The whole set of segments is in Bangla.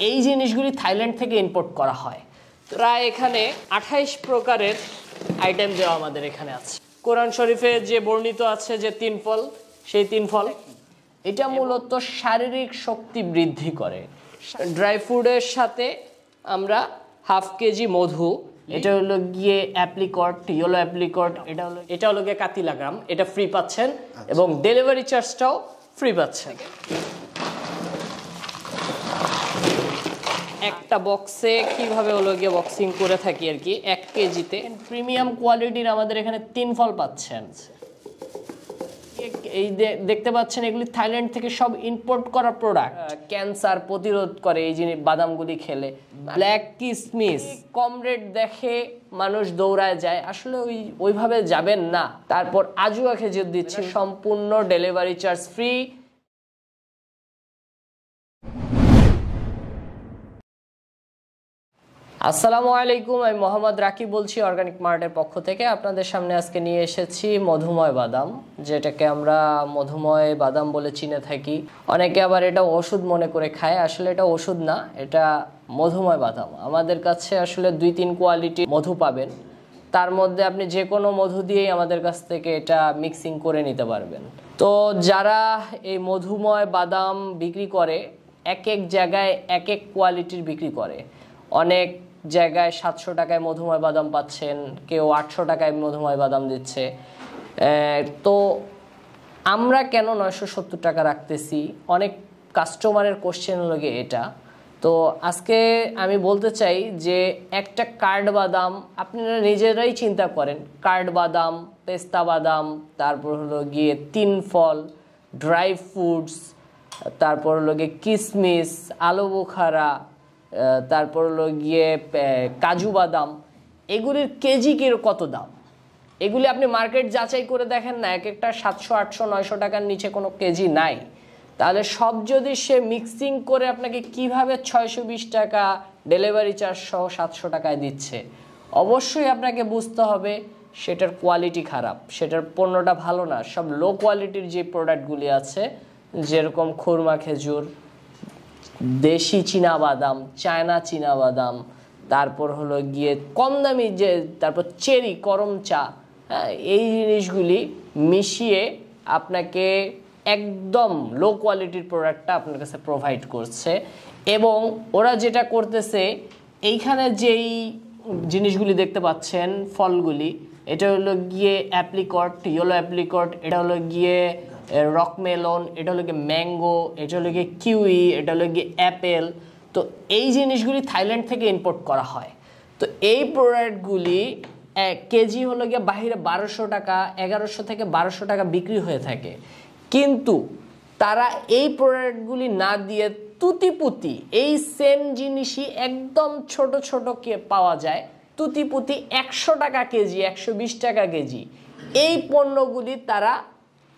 এই জিনিসগুলি থাইল্যান্ড থেকে ইম্পোর্ট করা হয়। প্রায় এখানে 28 প্রকারের আইটেম দেওয়া আমাদের এখানে আছে। কোরআন শরীফে যে বর্ণিত আছে যে 3 ফল, সেই 3 ফল এটা মূলত শারীরিক শক্তি বৃদ্ধি করে। ড্রাই ফ্রুটের সাথে আমরা হাফ কেজি মধু, এটা হলো গিয়ে অ্যাপ্লিকট, ইয়েলো অ্যাপ্লিকট, এটা হলো গিয়ে কাতিলা গ্রাম, এটা ফ্রি পাচ্ছেন এবং ডেলিভারি চার্জটাও ফ্রি পাচ্ছেন। একটা বক্সে কিভাবে হলো গিয়ে বক্সিং করে থাকি আর কি, 1 কেজিতে প্রিমিয়াম কোয়ালিটির আমাদের এখানে 3 ফল পাচ্ছেন। এই দেখতে পাচ্ছেন এগুলি থাইল্যান্ড থেকে সব ইম্পোর্ট করা প্রোডাক্ট। ক্যান্সার প্রতিরোধ করে এই জিনিস বাদামগুলি খেলে। ব্ল্যাক কিসমিস কম রেট দেখে মানুষ দৌড়ায় যায়, আসলে ওইভাবে যাবেন না। তারপর আজুয়া খেজুর দিচ্ছে, সম্পূর্ণ ডেলিভারি চার্জ ফ্রি। আসসালামু আলাইকুম, আমি মোহাম্মদ রাকিব বলছি অর্গানিক মার্টের পক্ষ থেকে। আপনাদের সামনে আজকে নিয়ে এসেছি মধুময় বাদাম, যেটাকে আমরা মধুময় বাদাম বলে চিনে থাকি। অনেকে আবার এটা ওষুধ মনে করে খায়, আসলে এটা ওষুধ না, এটা মধুময় বাদাম। আমাদের কাছে আসলে 2-3 কোয়ালিটি মধু পাবেন, তার মধ্যে আপনি যে কোনো মধু দিয়েই আমাদের কাছ থেকে এটা মিক্সিং করে নিতে পারবেন। তো যারা এই মধুময় বাদাম বিক্রি করে, এক এক জায়গায় এক এক কোয়ালিটির বিক্রি করে। অনেক জায়গায় 700 টাকায় মধুময় বাদাম পাচ্ছেন, কেউ 800 টাকায় মধুময় বাদাম দিচ্ছে। তো আমরা কেন 970 টাকা রাখতেছি? অনেক কাস্টমারের কোশ্চেন লাগে এটা। তো আজকে আমি বলতে চাই যে একটা কার্ড বাদাম আপনারা নিজেরাই চিন্তা করেন, কার্ড বাদাম, পেস্তা বাদাম, তারপর হলো গিয়ে 3 ফল, ড্রাই ফ্রুটস, তারপর হলো গিয়ে কিশমিশ, আলু বোখারা, তারপর হলো গিয়ে কাজু বাদাম, এগুলির কেজি কত দাম? এগুলি আপনি মার্কেট যাচাই করে দেখেন না, এক একটা 700, 800, 900 টাকার নিচে কোনো কেজি নাই। তাহলে সব যদি সে মিক্সিং করে আপনাকে কিভাবে 620 টাকা ডেলিভারি চার্জ সহ 700 টাকায় দিচ্ছে, অবশ্যই আপনাকে বুঝতে হবে সেটার কোয়ালিটি খারাপ, সেটার পণ্যটা ভালো না। সব লো কোয়ালিটির যে প্রোডাক্টগুলি আছে, যেরকম খুরমা খেজুর, দেশি চীনা বাদাম, চায়না চীনা বাদাম, তারপর হলো গিয়ে কম দামি যে, তারপর চেরি, করম চা, হ্যাঁ, এই জিনিসগুলি মিশিয়ে আপনাকে একদম লো কোয়ালিটির প্রোডাক্টটা আপনার কাছে প্রোভাইড করছে। এবং ওরা যেটা করতেছে, এইখানে যেই জিনিসগুলি দেখতে পাচ্ছেন ফলগুলি, এটা হলো গিয়ে অ্যাপ্লিকট, ইয়েলো অ্যাপ্লিকট, এটা হলো গিয়ে রক মেলন, এটা হলো গিয়ে ম্যাঙ্গো, এটা হলো গিয়ে কিউই, এটা হলো গিয়ে অ্যাপেল। তো এই জিনিসগুলি থাইল্যান্ড থেকে ইম্পোর্ট করা হয়। তো এই প্রোডাক্টগুলি 1 কেজি হলো গিয়ে বাহিরে 1200 টাকা, 1100 থেকে 1200 টাকা বিক্রি হয়ে থাকে। কিন্তু তারা এই প্রোডাক্টগুলি না দিয়ে তুতিপুতি এই সেম জিনিসই একদম ছোট ছোট পাওয়া যায়, তুতিপুতি 100 টাকা কেজি, 120 টাকা কেজি। এই পণ্যগুলি তারা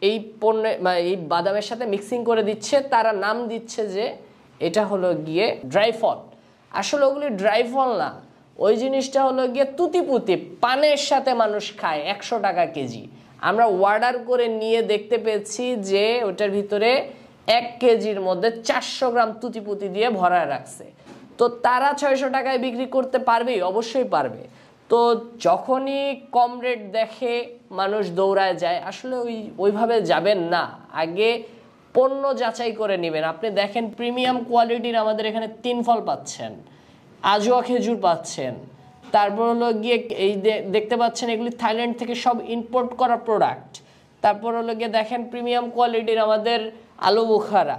এই পণ্য এই বাদামের সাথে মিক্সিং করে দিচ্ছে। তারা নাম দিচ্ছে যে এটা হলো গিয়ে ড্রাই ফল, আসলে ওগুলি ড্রাই ফল না, ওই জিনিসটা হলো গিয়ে তুতিপুতি, পানের সাথে মানুষ খায়, 100 টাকা কেজি। আমরা অর্ডার করে নিয়ে দেখতে পেয়েছি যে ওটার ভিতরে 1 কেজির মধ্যে 400 গ্রাম তুতিপুতি দিয়ে ভরায় রাখছে। তো তারা 600 টাকায় বিক্রি করতে পারবেই, অবশ্যই পারবে। তো যখনই কম রেট দেখে মানুষ দৌড়ায় যায়, আসলে ওইভাবে যাবেন না, আগে পণ্য যাচাই করে নেবেন। আপনি দেখেন প্রিমিয়াম কোয়ালিটির আমাদের এখানে 3 ফল পাচ্ছেন, আজুয়া খেজুর পাচ্ছেন, তারপর হলো গিয়ে এই দেখতে পাচ্ছেন এগুলি থাইল্যান্ড থেকে সব ইম্পোর্ট করা প্রোডাক্ট। তারপর হলো গিয়ে দেখেন প্রিমিয়াম কোয়ালিটির আমাদের আলু বোখারা,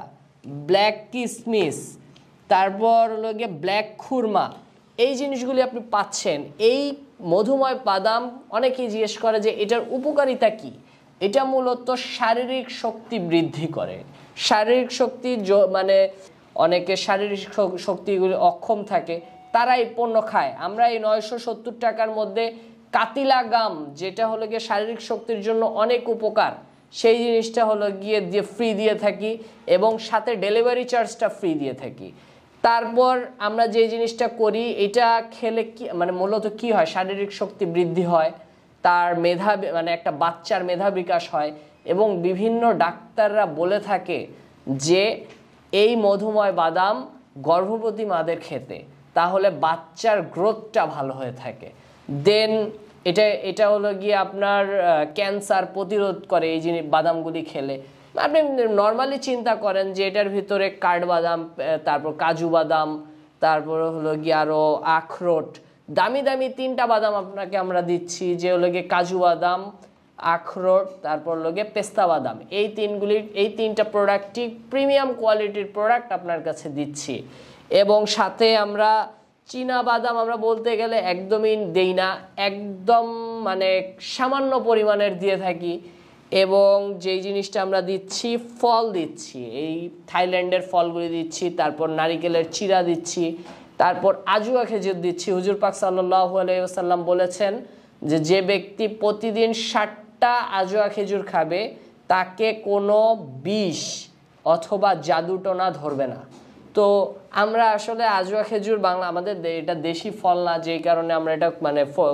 ব্ল্যাক কিসমিস, তারপর হলো গিয়ে ব্ল্যাক খুরমা, এই জিনিসগুলি আপনি পাচ্ছেন। এই মধুময় বাদাম অনেকেই জিজ্ঞেস করে যে এটার উপকারিতা কি? এটা মূলত শারীরিক শক্তি বৃদ্ধি করে। শারীরিক শক্তি মানে অনেকে শারীরিক শক্তিগুলি অক্ষম থাকে, তারা এই পণ্য খায়। আমরা এই 970 টাকার মধ্যে কাতিলা গাম, যেটা হলো গিয়ে শারীরিক শক্তির জন্য অনেক উপকার, সেই জিনিসটা হলো গিয়ে ফ্রি দিয়ে থাকি এবং সাথে ডেলিভারি চার্জটা ফ্রি দিয়ে থাকি। তারপর আমরা যে জিনিসটা করি, এটা খেলে কি মানে মূলত কি হয়, শারীরিক শক্তি বৃদ্ধি হয়, তার মেধা মানে একটা বাচ্চার মেধা বিকাশ হয়। এবং বিভিন্ন ডাক্তাররা বলে থাকে যে এই মধুময় বাদাম গর্ভবতী মাদের খেতে, তাহলে বাচ্চার গ্রোথটা ভালো হয়ে থাকে। দেন এটা হলো গিয়ে আপনার ক্যান্সার প্রতিরোধ করে এই জিনিস বাদামগুলি খেলে। আপনি নর্মালি চিন্তা করেন যে এটার ভিতরে কাঠবাদাম, তারপর কাজু বাদাম, তারপর হলো গিয়ে আরও আখরোট, দামি দামি 3টা বাদাম আপনাকে আমরা দিচ্ছি, যে হলো গিয়ে কাজু বাদাম, আখরোট, তারপর হলো গিয়ে পেস্তা বাদাম। এই 3টা প্রোডাক্টই প্রিমিয়াম কোয়ালিটির প্রোডাক্ট আপনার কাছে দিচ্ছি। এবং সাথে আমরা চীনা বাদাম আমরা বলতে গেলে একদমই দেই না, একদম মানে সামান্য পরিমাণের দিয়ে থাকি। এবং যেই জিনিসটা আমরা দিচ্ছি, ফল দিচ্ছি, এই থাইল্যান্ডের ফলগুলি দিচ্ছি, তারপর নারিকেলের চিরা দিচ্ছি, তারপর আজুয়া খেজুর দিচ্ছি। হুজুর পাক সাল্লাল্লাহু আলাইহি ওয়াসাল্লাম বলেছেন যে ব্যক্তি প্রতিদিন 60টা আজুয়া খেজুর খাবে তাকে কোনো বিষ অথবা জাদুটোনা ধরবে না। তো আমরা আসলে আজুয়া খেজুর বাংলা আমাদের এটা দেশি ফল না, যেই কারণে আমরা এটা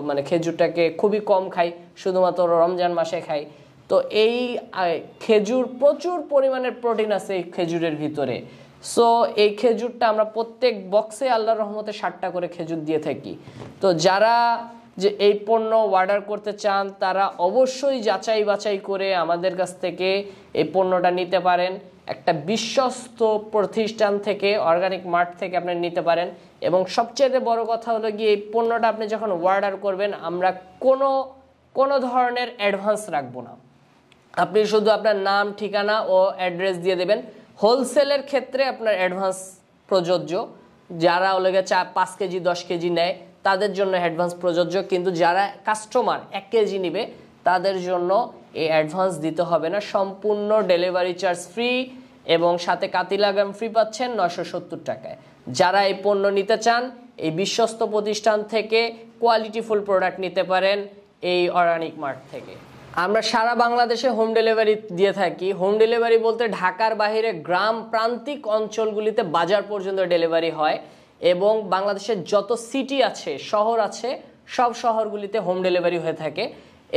মানে খেজুরটাকে খুবই কম খাই, শুধুমাত্র রমজান মাসে খাই। তো এই খেজুর প্রচুর পরিমাণের প্রোটিন আছে এই খেজুরের ভিতরে। সো এই খেজুরটা আমরা প্রত্যেক বক্সে আল্লাহর রহমতে 60টা করে খেজুর দিয়ে থাকি। তো যারা যে এই পণ্য অর্ডার করতে চান তারা অবশ্যই যাচাই বাছাই করে আমাদের কাছ থেকে এই পণ্যটা নিতে পারেন। একটা বিশ্বস্ত প্রতিষ্ঠান থেকে, অর্গানিক মার্ট থেকে আপনি নিতে পারেন। এবং সবচেয়ে বড় কথা হলো গিয়ে এই পণ্যটা আপনি যখন অর্ডার করবেন, আমরা কোনো ধরনের অ্যাডভান্স রাখবো না। আপনি শুধু আপনার নাম, ঠিকানা ও অ্যাড্রেস দিয়ে দেবেন। হোলসেলের ক্ষেত্রে আপনার অ্যাডভান্স প্রযোজ্য। যারা হলো গিয়ে 5 কেজি 10 কেজি নেয় তাদের জন্য অ্যাডভান্স প্রযোজ্য, কিন্তু যারা কাস্টমার 1 কেজি নেবে তাদের জন্য এই অ্যাডভান্স দিতে হবে না। সম্পূর্ণ ডেলিভারি চার্জ ফ্রি এবং সাথে কাতি লাগাম ফ্রি পাচ্ছেন 970 টাকায়। যারা এই পণ্য নিতে চান এই বিশ্বস্ত প্রতিষ্ঠান থেকে কোয়ালিটিফুল প্রোডাক্ট নিতে পারেন এই অর্গানিক মার্ট থেকে। আমরা সারা বাংলাদেশে হোম ডেলিভারি দিয়ে থাকি। হোম ডেলিভারি বলতে ঢাকার বাইরে গ্রাম প্রান্তিক অঞ্চলগুলিতে বাজার পর্যন্ত ডেলিভারি হয়। এবং বাংলাদেশের যত সিটি আছে, শহর আছে, সব শহরগুলিতে হোম ডেলিভারি হয়ে থাকে।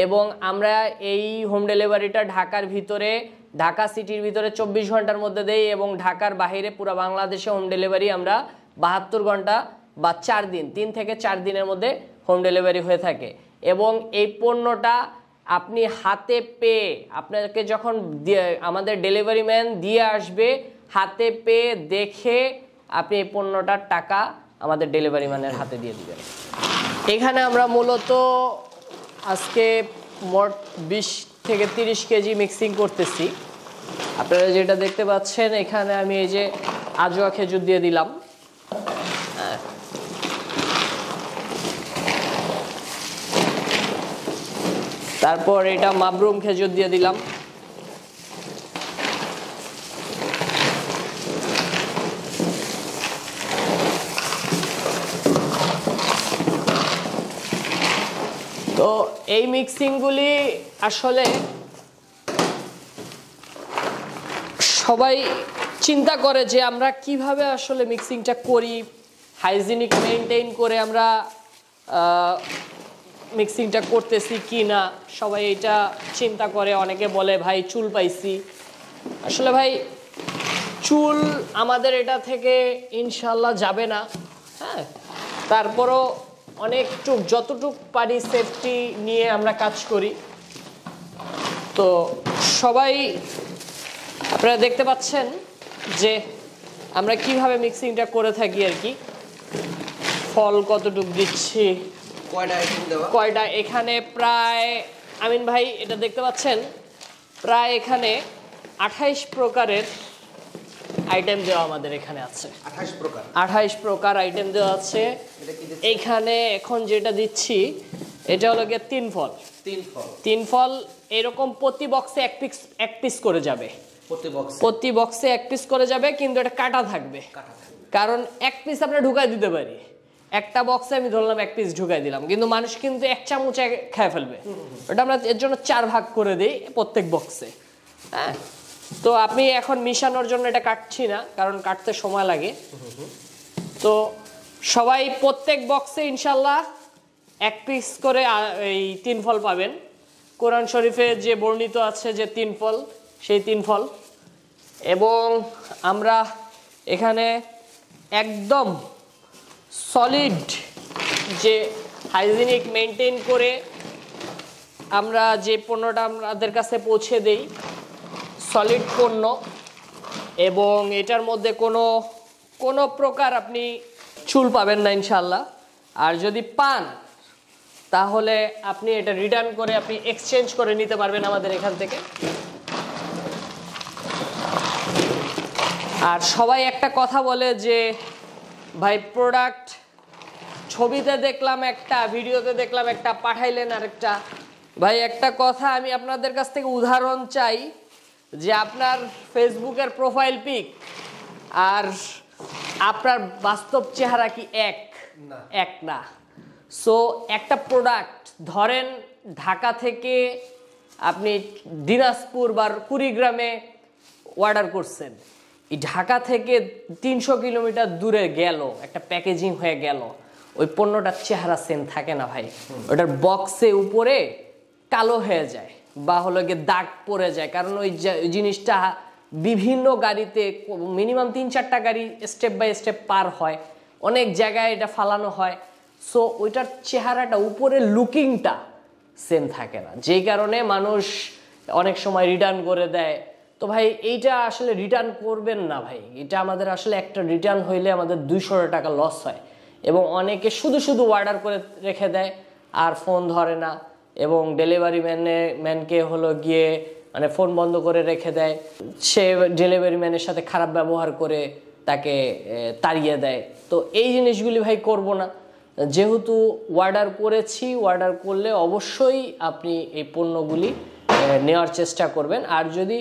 এবং আমরা এই হোম ডেলিভারিটা ঢাকার ভিতরে, ঢাকা সিটির ভিতরে 24 ঘন্টার মধ্যে দেই। এবং ঢাকার বাইরে পুরো বাংলাদেশে হোম ডেলিভারি আমরা 72 ঘন্টা বা 4 দিন, 3 থেকে 4 দিনের মধ্যে হোম ডেলিভারি হয়ে থাকে। এবং এই পণ্যটা আপনি হাতে পেয়ে, আপনাকে যখন আমাদের ডেলিভারি ম্যান দিয়ে আসবে, হাতে পেয়ে দেখে আপনি এই পণ্যটার টাকা আমাদের ডেলিভারি ম্যানের হাতে দিয়ে দিবেন। এখানে আমরা মূলত আজকে মোট 20 থেকে 30 কেজি মিক্সিং করতেছি। আপনারা যেটা দেখতে পাচ্ছেন, এখানে আমি এই যে আজওয়া খেজুর দিয়ে দিলাম, তারপর এটা মাবরুম খেজুর দিয়ে দিলাম, তো এই মিক্সিংগুলি আসলে সবাই চিন্তা করে যে আমরা কিভাবে আসলে মিক্সিংটা করি, হাইজিনিক মেনটেন করে আমরা মিক্সিংটা করতেছি কি না, সবাই এটা চিন্তা করে। অনেকে বলে ভাই চুল পাইছি। আসলে ভাই চুল আমাদের এটা থেকে ইনশাল্লাহ যাবে না, হ্যাঁ। তারপরও অনেকটুক যতটুক পারি সেফটি নিয়ে আমরা কাজ করি। তো সবাই আপনারা দেখতে পাচ্ছেন যে আমরা কিভাবে মিক্সিংটা করে থাকি আর কি। ফল কতটুক দিচ্ছি, কয়টা এখানে প্রায়, আমিন ভাই এটা দেখতে পাচ্ছেন, প্রায় এখানে 28 প্রকারের আইটেম দেওয়া আমাদের এখানে আছে। 28 প্রকার আইটেম দেওয়া আছে এইখানে। এখন যেটা দিচ্ছি এটা হলো গিয়ে 3 ফল। এরকম প্রতি বক্সে এক পিস করে যাবে, প্রতি বক্সে 1 পিস করে যাবে, কিন্তু এটা কাটা থাকবে। কারণ 1 পিস আমরা ঢুকাই দিতে পারি, একটা বক্সে আমি ধরলাম 1 পিস ঢুকাই দিলাম, কিন্তু মানুষ কিন্তু 1 চামচ খেয়ে ফেলবে। ওটা আমরা এর জন্য 4 ভাগ করে দিই প্রত্যেক বক্সে, হ্যাঁ। তো আপনি এখন মিশানোর জন্য এটা কাটছি না, কারণ কাটতে সময় লাগে। তো সবাই প্রত্যেক বক্সে ইনশাল্লাহ 1 পিস করে এই 3 ফল পাবেন। কোরআন শরীফে যে বর্ণিত আছে যে 3 ফল, সেই 3 ফল। এবং আমরা এখানে একদম সলিড যে হাইজিনিক মেনটেন করে আমরা যে পণ্যটা আমাদের কাছে পৌঁছে দেই, সলিড পণ্য, এবং এটার মধ্যে কোনো প্রকার আপনি চুল পাবেন না ইনশাল্লাহ। আর যদি পান তাহলে আপনি এটা রিটার্ন করে আপনি এক্সচেঞ্জ করে নিতে পারবেন আমাদের এখান থেকে। আর সবাই একটা কথা বলে যে ভাই প্রোডাক্ট ছবিতে দেখলাম একটা, ভিডিওতে দেখলাম একটা, পাঠাইলেন আরেকটা। ভাই একটা কথা আমি আপনাদের কাছ থেকে উদাহরণ চাই যে আপনার ফেসবুকের প্রোফাইল পিক আর আপনার বাস্তব চেহারা কি এক না। সো একটা প্রোডাক্ট ধরেন ঢাকা থেকে আপনি দিনাজপুর বা কুড়িগ্রামে অর্ডার করছেন, এই ঢাকা থেকে 300 কিলোমিটার দূরে গেল, একটা প্যাকেজিং হয়ে গেল, ওই পণ্যটার চেহারা সেম থাকে না ভাই। ওটার বক্সে উপরে কালো হয়ে যায় বা হলো গিয়ে দাগ পড়ে যায়, কারণ ওই জিনিসটা বিভিন্ন গাড়িতে মিনিমাম 3-4টা গাড়ি স্টেপ বাই স্টেপ পার হয়, অনেক জায়গায় এটা ফালানো হয়। সো ওইটার চেহারাটা উপরে লুকিংটা সেম থাকে না, যেই কারণে মানুষ অনেক সময় রিটার্ন করে দেয়। তো ভাই এইটা আসলে রিটার্ন করবেন না ভাই, এটা আমাদের আসলে একটা রিটার্ন হইলে আমাদের 200 টাকা লস হয়। এবং অনেকে শুধু অর্ডার করে রেখে দেয় আর ফোন ধরে না, এবং ডেলিভারি ম্যানকে হলো গিয়ে মানে ফোন বন্ধ করে রেখে দেয়, সে ডেলিভারি ম্যানের সাথে খারাপ ব্যবহার করে তাকে তাড়িয়ে দেয়। তো এই জিনিসগুলি ভাই করব না। যেহেতু অর্ডার করেছি, অর্ডার করলে অবশ্যই আপনি এই পণ্যগুলি নেওয়ার চেষ্টা করবেন। আর যদি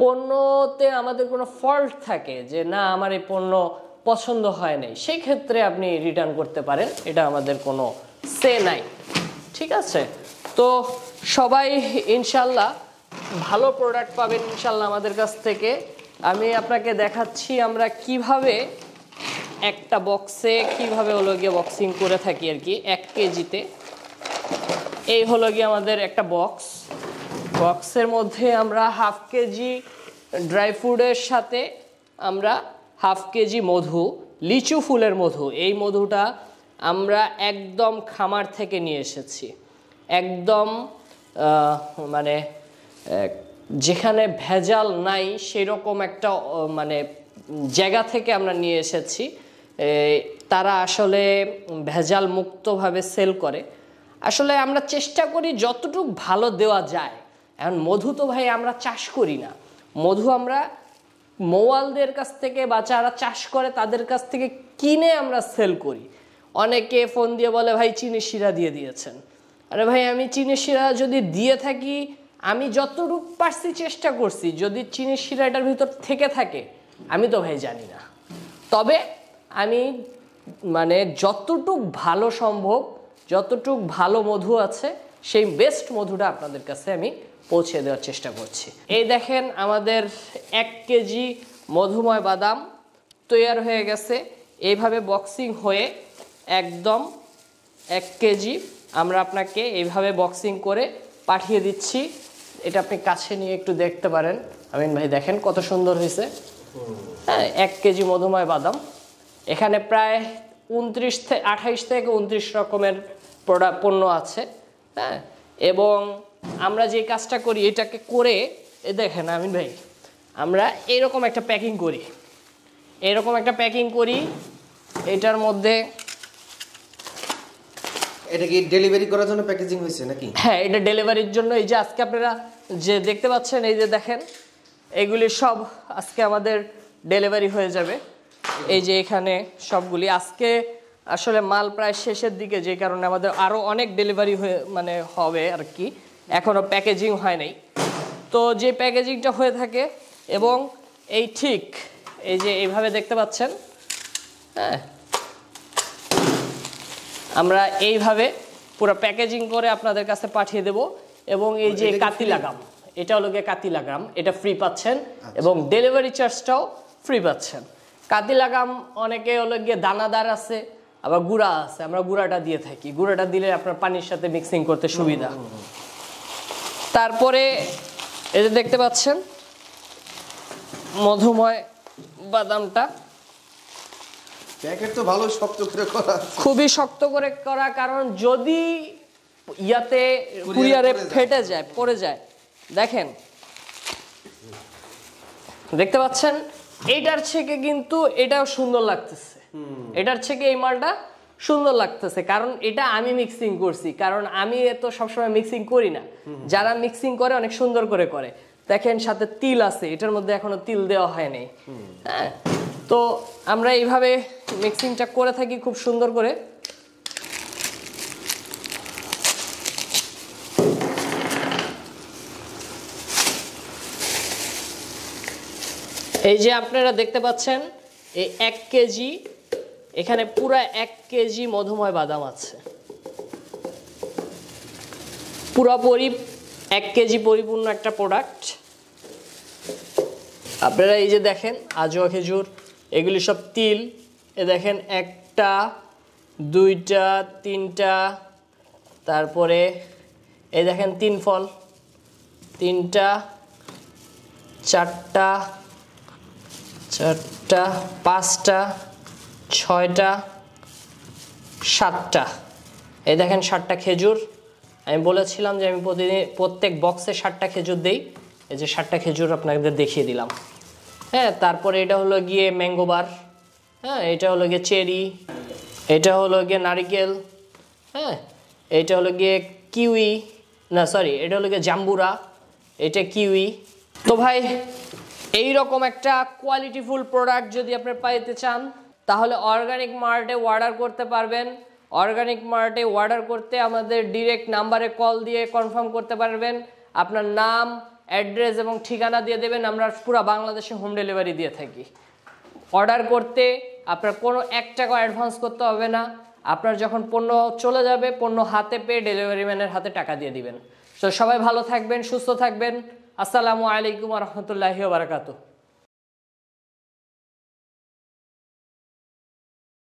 পণ্যতে আমাদের কোনো ফল্ট থাকে যে না আমার এই পণ্য পছন্দ হয় নাই, সেই ক্ষেত্রে আপনি রিটার্ন করতে পারেন, এটা আমাদের কোনো সে নাই। ঠিক আছে, তো সবাই ইনশাল্লাহ ভালো প্রোডাক্ট পাবেন ইনশাল্লাহ আমাদের কাছ থেকে। আমি আপনাকে দেখাচ্ছি আমরা কিভাবে একটা বক্সে কিভাবে হলো গিয়ে বক্সিং করে থাকি আর কি 1 কেজিতে। এই হলো গিয়ে আমাদের একটা বক্সের মধ্যে আমরা 1/2 কেজি ড্রাই ফ্রুটের সাথে আমরা 1/2 কেজি মধু, লিচু ফুলের মধু, এই মধুটা আমরা একদম খামার থেকে নিয়ে এসেছি, একদম মানে যেখানে ভেজাল নাই সেরকম একটা মানে জায়গা থেকে আমরা নিয়ে এসেছি। তারা আসলে ভেজাল মুক্তভাবে সেল করে। আসলে আমরা চেষ্টা করি যতটুকু ভালো দেওয়া যায়। এখন মধু তো ভাই আমরা চাষ করি না, মধু আমরা মৌয়ালদের কাছ থেকে বা যারা চাষ করে তাদের কাছ থেকে কিনে আমরা সেল করি। অনেকে ফোন দিয়ে বলে ভাই চিনি শিরা দিয়ে দিয়েছেন। আরে ভাই আমি চিনি শিরা যদি দিয়ে থাকি, আমি যতটুকু পারছি চেষ্টা করছি, যদি চিনি শিরা এটার ভিতর থেকে থাকে আমি তো ভাই জানি না। তবে আমি মানে যতটুক ভালো সম্ভব, যতটুক ভালো মধু আছে সেই বেস্ট মধুটা আপনাদের কাছে আমি পৌঁছে দেওয়ার চেষ্টা করছি। এই দেখেন আমাদের 1 কেজি মধুময় বাদাম তৈরি হয়ে গেছে। এইভাবে বক্সিং হয়ে একদম 1 কেজি আমরা আপনাকে এইভাবে বক্সিং করে পাঠিয়ে দিচ্ছি। এটা আপনি কাছে নিয়ে একটু দেখতে পারেন। আমিন ভাই দেখেন কত সুন্দর হয়েছে। হ্যাঁ, 1 কেজি মধুময় বাদাম, এখানে প্রায় 28 থেকে 29 রকমের পণ্য আছে। হ্যাঁ, এবং আমরা যে কাজটা করি এটাকে করে দেখেন আমিন ভাই, আমরা এইরকম একটা প্যাকিং করি, এটার মধ্যে এটা কি ডেলিভারি করার জন্য প্যাকেজিং হয়েছে নাকি? হ্যাঁ, এটা ডেলিভারির জন্য। এই যে আজকে আপনারা যে দেখতে পাচ্ছেন, এই যে দেখেন এগুলি সব আজকে আমাদের ডেলিভারি হয়ে যাবে। এই যে এখানে সবগুলি আজকে আসলে মাল প্রায় শেষের দিকে, যে কারণে আমাদের আরও অনেক ডেলিভারি হয়ে মানে হবে আর কি, এখনও প্যাকেজিং হয় নাই। তো যে প্যাকেজিংটা হয়ে থাকে এবং এই ঠিক এই যে এইভাবে দেখতে পাচ্ছেন, হ্যাঁ আমরা এইভাবে পুরো প্যাকেজিং করে আপনাদের কাছে পাঠিয়ে দেব। এবং এই যে কাতি লাগাম, এটা হলো গিয়ে কাতি লাগাম, এটা ফ্রি পাচ্ছেন এবং ডেলিভারি চার্জটাও ফ্রি পাচ্ছেন। কাতি লাগাম অনেকে হলো গিয়ে দানাদার আছে, আবার গুঁড়া আছে, আমরা গুঁড়াটা দিয়ে থাকি। গুঁড়াটা দিলে আপনার পানির সাথে মিক্সিং করতে সুবিধা। তারপরে এই যে দেখতে পাচ্ছেন মধুময় বাদামটা, প্যাকেট তো ভালো শক্ত করে করা আছে। খুবই শক্ত করে করা, কারণ যদি ইয়াতে কুরিয়ারে ফেটে যায়, পড়ে যায়। দেখেন, দেখতে পাচ্ছেন, এটার থেকে কিন্তু এটাও সুন্দর লাগতেছে, এটার থেকে এই মালটা সুন্দর লাগতেছে, কারণ এটা আমি মিক্সিং করছি, কারণ আমি তো সবসময় মিক্সিং করি না, যারা মিক্সিং করে অনেক সুন্দর করে করে। দেখেন সাথে তিল আছে, এটার মধ্যে এখনো তিল দেওয়া হয়নি। হ্যাঁ, তো আমরা এইভাবে মিক্সিংটা করে থাকি খুব সুন্দর করে। এই যে আপনারা দেখতে পাচ্ছেন, এই 1 কেজি, এখানে পুরো 1 কেজি মধুময় বাদাম আছে, পুরোপুরি 1 কেজি পরিপূর্ণ একটা প্রোডাক্ট। আপনারা এই যে দেখেন আজওয়া খেজুর, এগুলি সব তিল। এ দেখেন 1টা 2টা 3টা, তারপরে এই দেখেন 3 ফল, 3টা 4টা 5টা 6টা 7টা। এই দেখেন 7টা খেজুর। আমি বলেছিলাম যে আমি প্রত্যেক বক্সে 7টা খেজুর দেই, এই যে 7টা খেজুর আপনাদের দেখিয়ে দিলাম। হ্যাঁ, তারপরে এটা হলো গিয়ে ম্যাঙ্গোবার, হ্যাঁ, এটা হলো গিয়ে চেরি, এটা হলো গিয়ে নারিকেল, হ্যাঁ, এটা হলো গিয়ে কিউই, না সরি, এটা হলো গিয়ে জাম্বুরা, এটা কিউই। তো ভাই, এই রকম একটা কোয়ালিটিফুল প্রোডাক্ট যদি আপনি পাইতে চান, তাহলে অর্গানিক মার্টে অর্ডার করতে পারবেন। অর্গানিক মার্টে অর্ডার করতে আমাদের ডিরেক্ট নাম্বারে কল দিয়ে কনফার্ম করতে পারবেন। আপনার নাম, অ্যাড্রেস এবং ঠিকানা দিয়ে দেবেন, আমরা পুরো বাংলাদেশে হোম ডেলিভারি দিয়ে থাকি। অর্ডার করতে আপনার কোনো 1 টাকা অ্যাডভান্স করতে হবে না। আপনার যখন পণ্য চলে যাবে, পণ্য হাতে পেয়ে ডেলিভারি ম্যানের হাতে টাকা দিয়ে দিবেন। তো সবাই ভালো থাকবেন, সুস্থ থাকবেন। আসসালামু আলাইকুম ওয়া রাহমাতুল্লাহি ওয়া বারাকাতুহু।